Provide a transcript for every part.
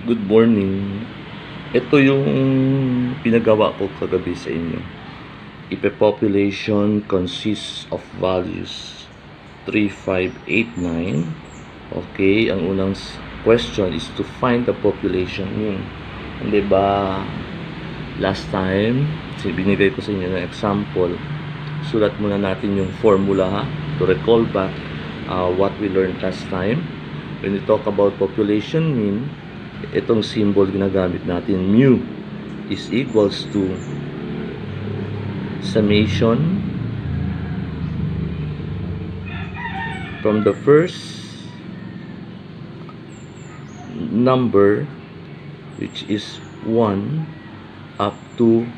Good morning. Ito yung pinagawa ko kagabi sa inyo. If a population consists of values 3589, okay, ang unang question is to find the population mean. Hindi ba last time, binigay ko sa inyo ng example, sulat muna natin yung formula to recall back what we learned last time. When we talk about population mean, itong symbol ginagamit natin, mu is equals to summation from the first number, which is 1, up to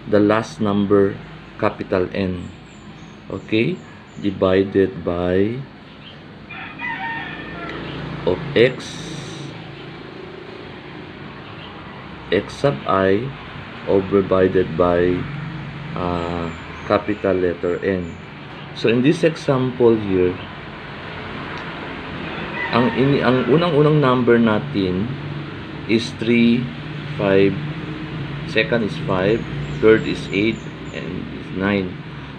the last number, capital N, okay, divided by of x sub I divided by capital letter N. So in this example here, ang unang number natin is 3, 5, second is 5, third is 8, and is 9.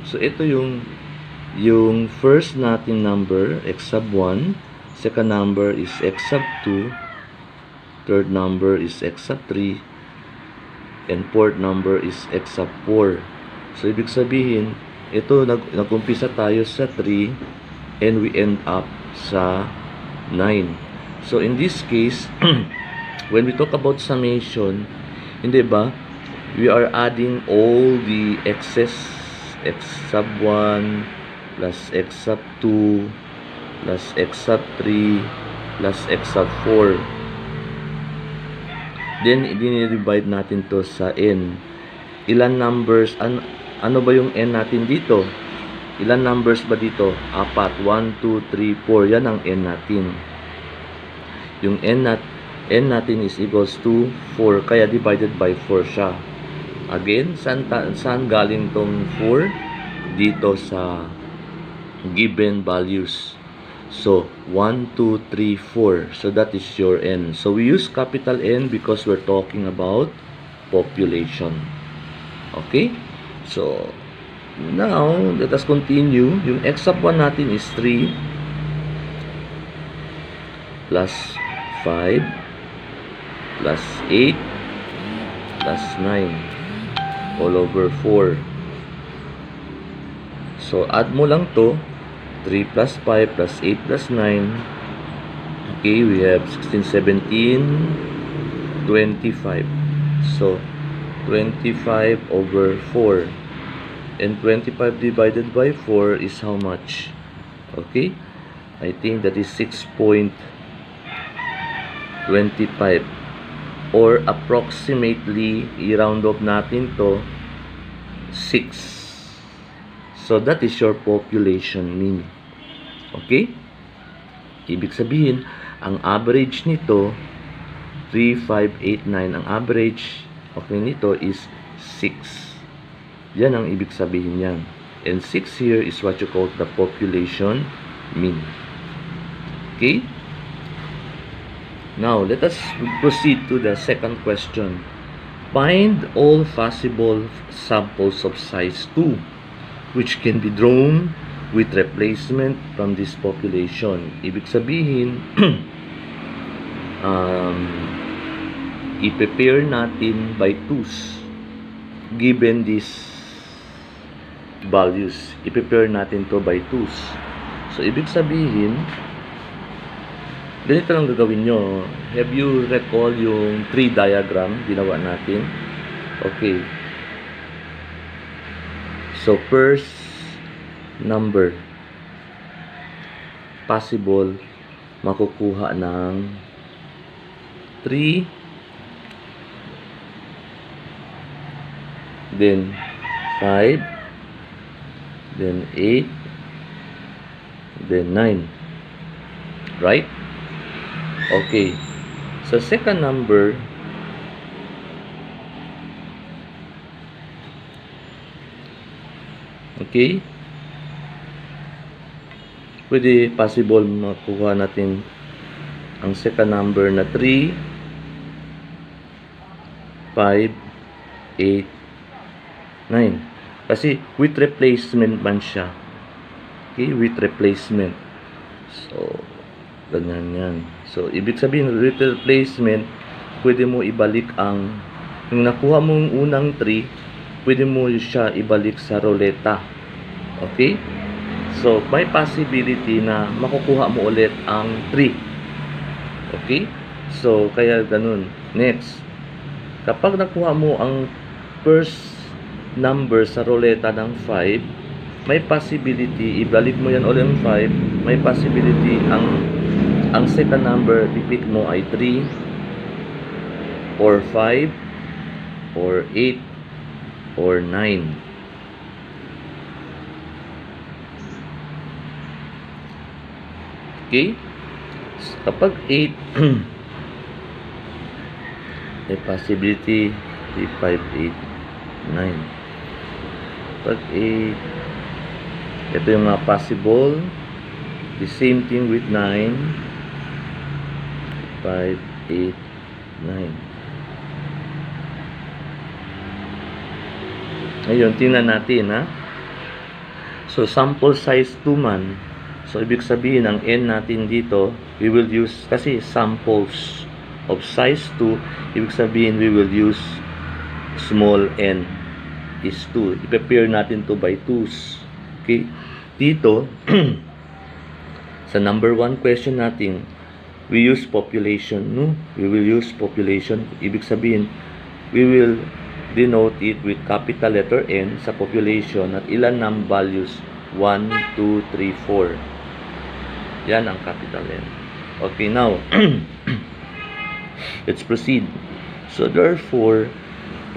So ito yung first natin number, x sub 1, second number is x sub 2, third number is x sub 3, and fourth number is x sub 4. So ibig sabihin, ito nag-umpisa tayo sa 3 and we end up sa 9. So in this case, when we talk about summation, hindi ba, we are adding all the x's, x sub 1 plus x sub 2 plus x sub 3 plus x sub 4. Then, i-divide natin to sa n. Ilan numbers, ano ba yung n natin dito? Ilan numbers ba dito? 4. 1, 2, 3, 4. Yan ang n natin. Yung n natin is equals to 4. Kaya divided by 4 siya. Again, saan galing tong 4? Dito sa given values. So, 1, 2, 3, 4. So, that is your n. So, we use capital N because we're talking about population. Okay? So, now, let us continue. Yung x sub 1 natin is 3 plus 5 plus 8 plus 9 all over 4. So, add mo lang to. 3 plus 5 plus 8 plus 9. Okay, we have 16, 17, 25. So, 25 over 4. And 25 divided by 4 is how much? Okay, I think that is 6.25. Or approximately, i-round off natin to 6. So, that is your population mean. Okay? Ibig sabihin, ang average nito, 3, 5, 8, 9. Ang average, okay, nito is 6. Yan ang ibig sabihin yan. And 6 here is what you call the population mean. Okay? Now, let us proceed to the second question. Find all possible samples of size 2, which can be drawn with replacement from this population. Ibig sabihin, i-prepare natin by 2's given these values. I-prepare natin to by 2's. So, ibig sabihin, ganito lang gagawin nyo. Have you recall yung tree diagram ginawa natin? Okay. So, first number possible makukuha ng 3, then 5, then 8, then 9. Right? Okay. So, second number, okay, pwede possible makuha natin ang second number na 3, 5, 8, 9. Kasi with replacement man siya. Okay, with replacement. So, ganyan yan. So, ibig sabihin, with replacement, pwede mo ibalik yung nakuha mong unang 3, pwede mo siya ibalik sa ruleta. Okay? So, may possibility na makukuha mo ulit ang 3. Okay? So, kaya ganun. Next, kapag nakuha mo ang first number sa ruleta ng 5, may possibility, ibalik mo yan ulit ang 5, may possibility ang second number pipick mo ay 3 or 5 or 8 or 9. Okay? Kapag 8 may possibility 3, 5, 8, 9. Kapag 8, ito yung mga possible. The same thing with 9, 5, 8, 9. Ngayon, tingnan natin, ha? So, sample size 2 man. So, ibig sabihin, ang n natin dito, we will use, kasi samples of size 2, ibig sabihin, we will use small n is 2. I-prepare natin to by 2's. Okay? Dito, sa number 1 question natin, we use population, no? We will use population. Ibig sabihin, we will denote it with capital letter N sa population at ilan ng values 1, 2, 3, 4. Yan ang capital N. Okay, now let's proceed. So therefore,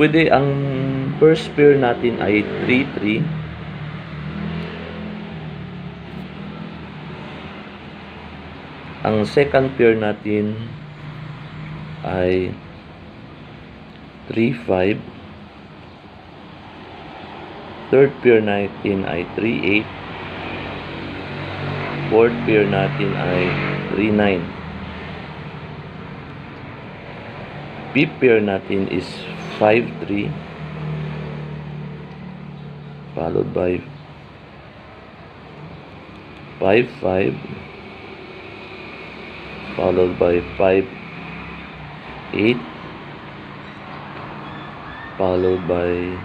pwede ang first pair natin ay 3, 3. Ang second pair natin ay 3, 5. Third pair natin ay 3, 8. Fourth pair natin ay 3, 9. Fifth pair natin is 5, 3. Followed by 5, 5. Followed by 5, 8. Followed by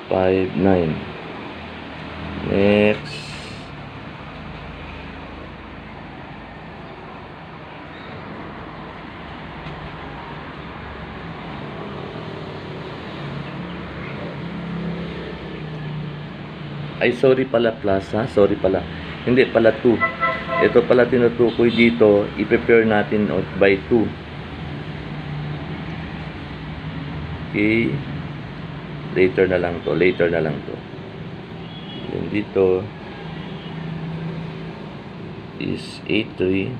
5, 9. Next. Ay, sorry pala, Plaza. Sorry pala. Hindi pala 2. Ito pala tinutukoy dito. I-prepare natin by 2. Okay. Later na lang to. Then dito is 8, 3.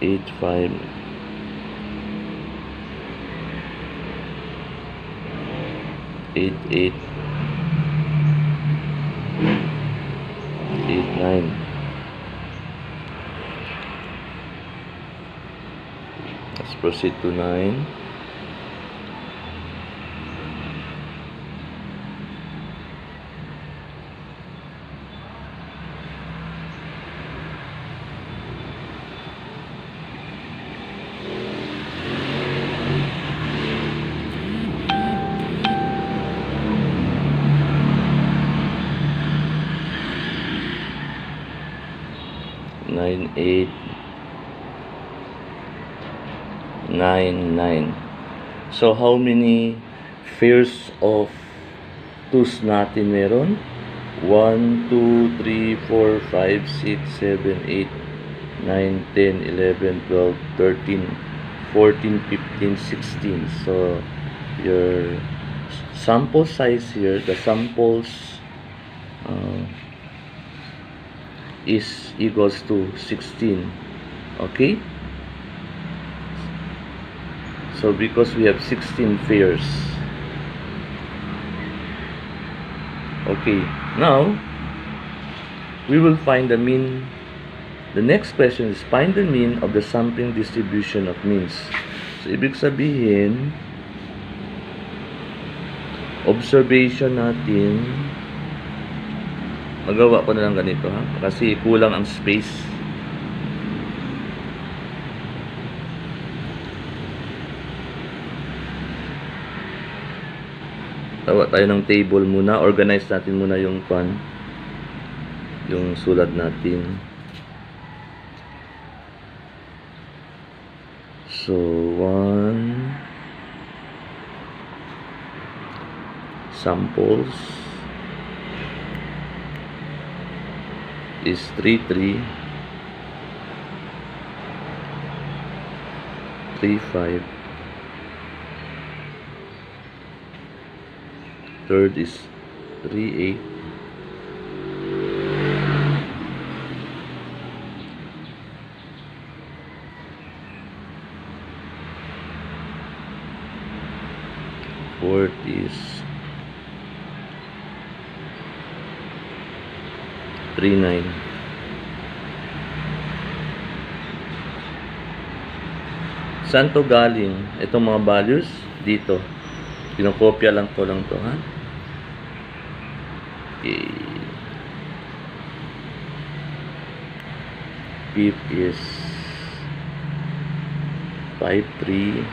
8, 5. 8, 8. 8, 9. Let's proceed to 9. Nine, 8, 9, 9. So, how many pairs of 2's natin meron? 1, 2, 3, 4, 5, 6, 7, 8, 9, 10, 11, 12, 13, 14, 15, 16. So, your sample size here, the samples is equals to 16. Okay, so because we have 16 pairs. Okay, Now, we will find the mean. The next question is find the mean of the sampling distribution of means. So, ibig sabihin, observation natin, magawa ko na lang ganito ha, kasi kulang ang space. Tawa tayo ng table muna, organize natin muna yung yung sulat natin. So, 1 samples is 33 35. Third is 38. Fourth is 39. Saan to galing? Itong mga values dito. Kinokopya lang to ha. Okay. Fifth is 53.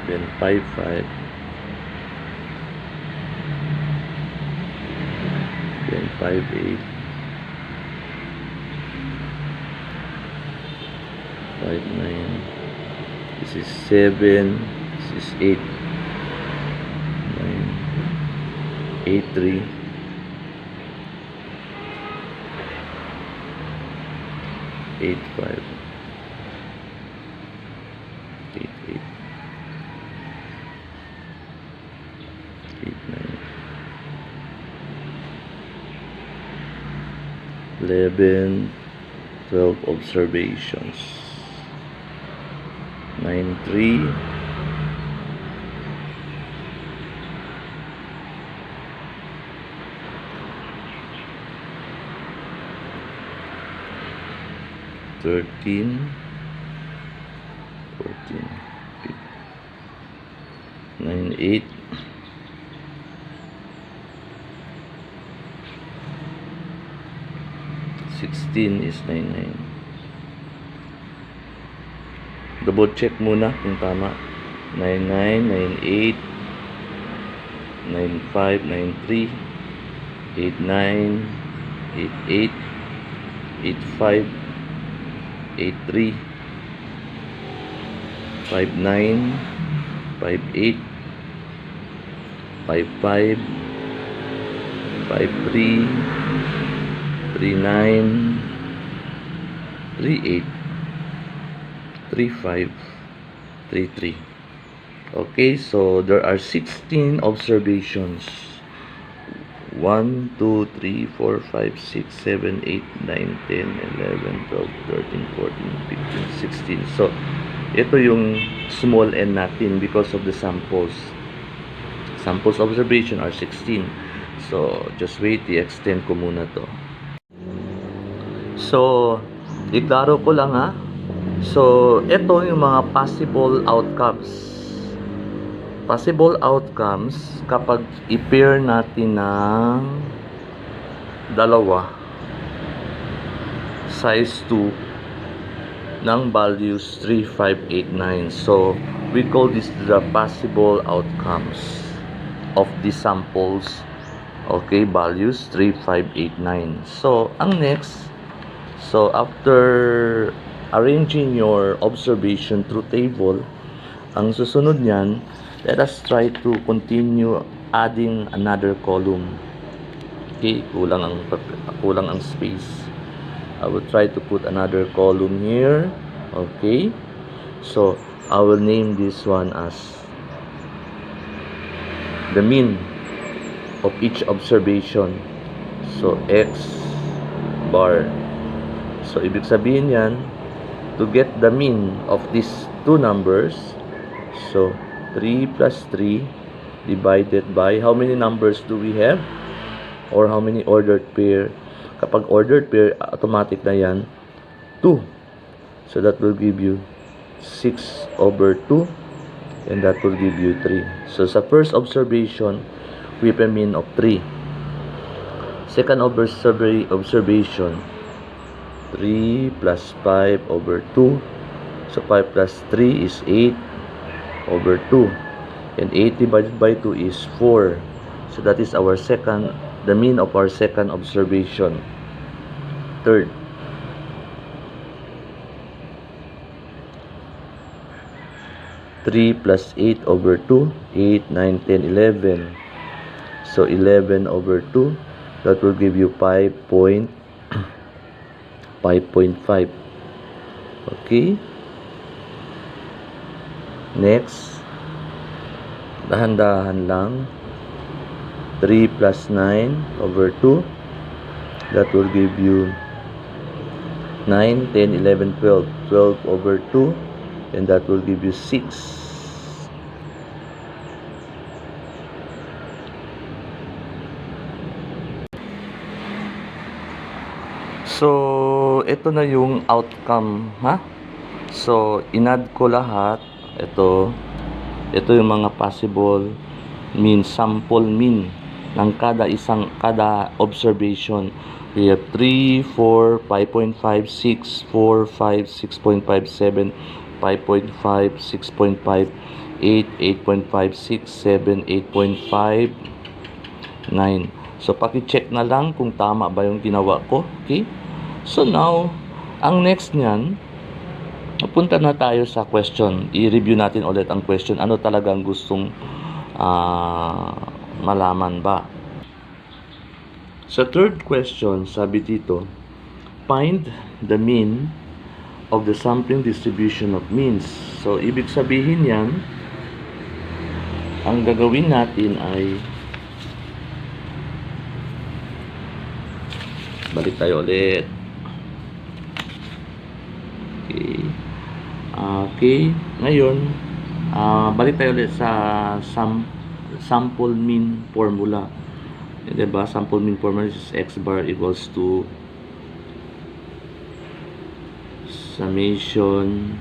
Then 55. Then 58. 59. This is 7. This is 8. 9. 83. 85. 88. 89. 11. 12 observations. 93. 13. 14. 98. 16 is 99. Double check muna kung tama. 99, 98, 95, 93, 89, 88, 85, 83, 59, 58, 55, 53, 39, 38, 35, 33. Okay, so there are 16 observations. 1, 2, 3, 4, 5, 6, 7, 8, 9, 10, 11, 12, 13, 14, 15, 16. So, ito yung small n natin because of the samples. Samples observation are 16. So, just wait, i-extend ko muna to. So, iklaro ko lang ha. So, ito yung mga possible outcomes. Possible outcomes kapag i-pair natin ng dalawa size 2 ng values 3, 5, 8, 9. So, we call this the possible outcomes of the samples. Okay, values 3, 5, 8, 9. So, ang next, so after arranging your observation through table, ang susunod niyan, let us try to continue adding another column. Okay, kulang ang space. I will try to put another column here. Okay, so I will name this one as the mean of each observation. So X bar. So ibig sabihin yan, to get the mean of these two numbers, so 3 plus 3 divided by, how many numbers do we have? Or how many ordered pair? Kapag ordered pair, automatic na yan, 2. So that will give you 6/2, and that will give you 3. So sa first observation, we have a mean of 3. Second observation, 3 plus 5/2. So 5 plus 3 is 8/2. And 8 divided by 2 is 4. So that is our the mean of our second observation. Third, 3 plus 8/2, 8, 9, 10, 11. So 11/2, that will give you 5.5. Okay. Next, dahan-dahan lang. 3 plus 9/2, that will give you 9, 10, 11, 12. 12/2, and that will give you 6. So, ito na yung outcome, ha? So, inadd ko lahat. Ito yung mga possible mean, sample mean ng kada observation. We have 3, 4, 5.5, 6, 4, 5, 6.5, 7, 5.5, 6.5, 8, 8.5, 6, 7, 8.5, 9. So, paki-check na lang kung tama ba yung ginawa ko. Okay? So, now, ang next niyan, punta na tayo sa question. I-review natin ulit ang question. Ano talagang gustong malaman ba? Sa third question, sabi dito, find the mean of the sampling distribution of means. So, ibig sabihin yan, ang gagawin natin ay balik tayo ulit. Okay, ngayon balik tayo ulit sa sample mean formula. Diba? Sample mean formula is x bar equals to summation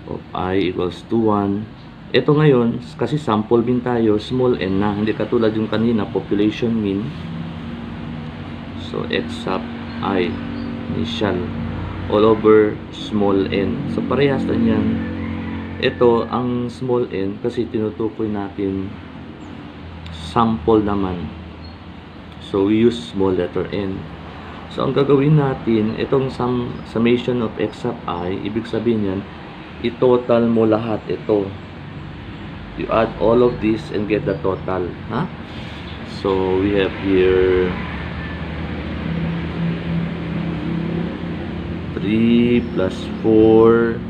of I equals to 1. Ito ngayon, kasi sample mean tayo, small n na, hindi katulad yung kanina, population mean. So, x sub I initial all over small n. So, parehas na yan. Ito, ang small n, kasi tinutukoy natin sample naman. So, we use small letter n. So, ang gagawin natin, itong summation of x sub I, ibig sabihin yan, i-total mo lahat ito. You add all of this and get the total. Ha? So, we have here 3 plus 4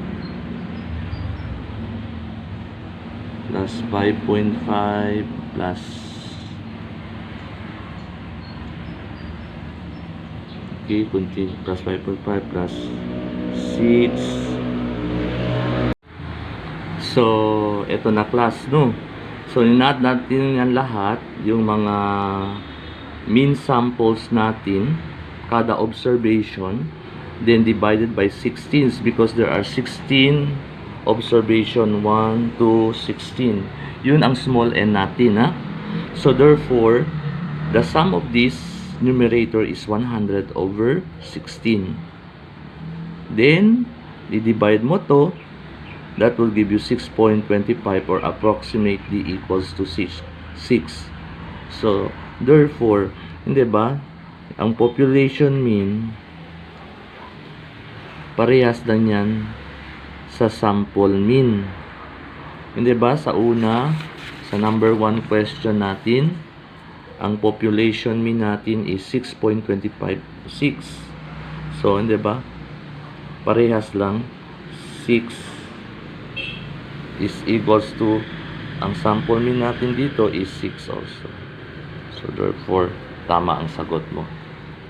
plus 5.5 plus continue plus 5.5 plus 6. So, ito na class, no? So, in-add natin yan lahat, yung mga mean samples natin, kada observation, then divided by 16 because there are 16 observation, 1, 2, 16. Yun ang small n natin, ha? So, therefore, the sum of this numerator is 100 over 16. Then, i-divide mo to, that will give you 6.25 or approximately equals to 6. So, therefore, hindi ba, ang population mean, parehas lang yan sa sample mean. Hindi ba, sa una, sa number 1 question natin, ang population mean natin is 6.25. 6. So, hindi ba, parehas lang, 6 is equals to, ang sample mean natin dito is 6 also. So, therefore, tama ang sagot mo.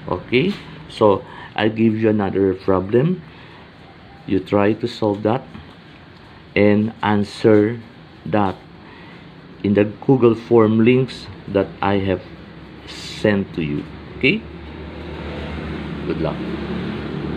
Okay? So, I'll give you another problem. You try to solve that and answer that. in the Google form links that I have sent to you. Okay? Good luck.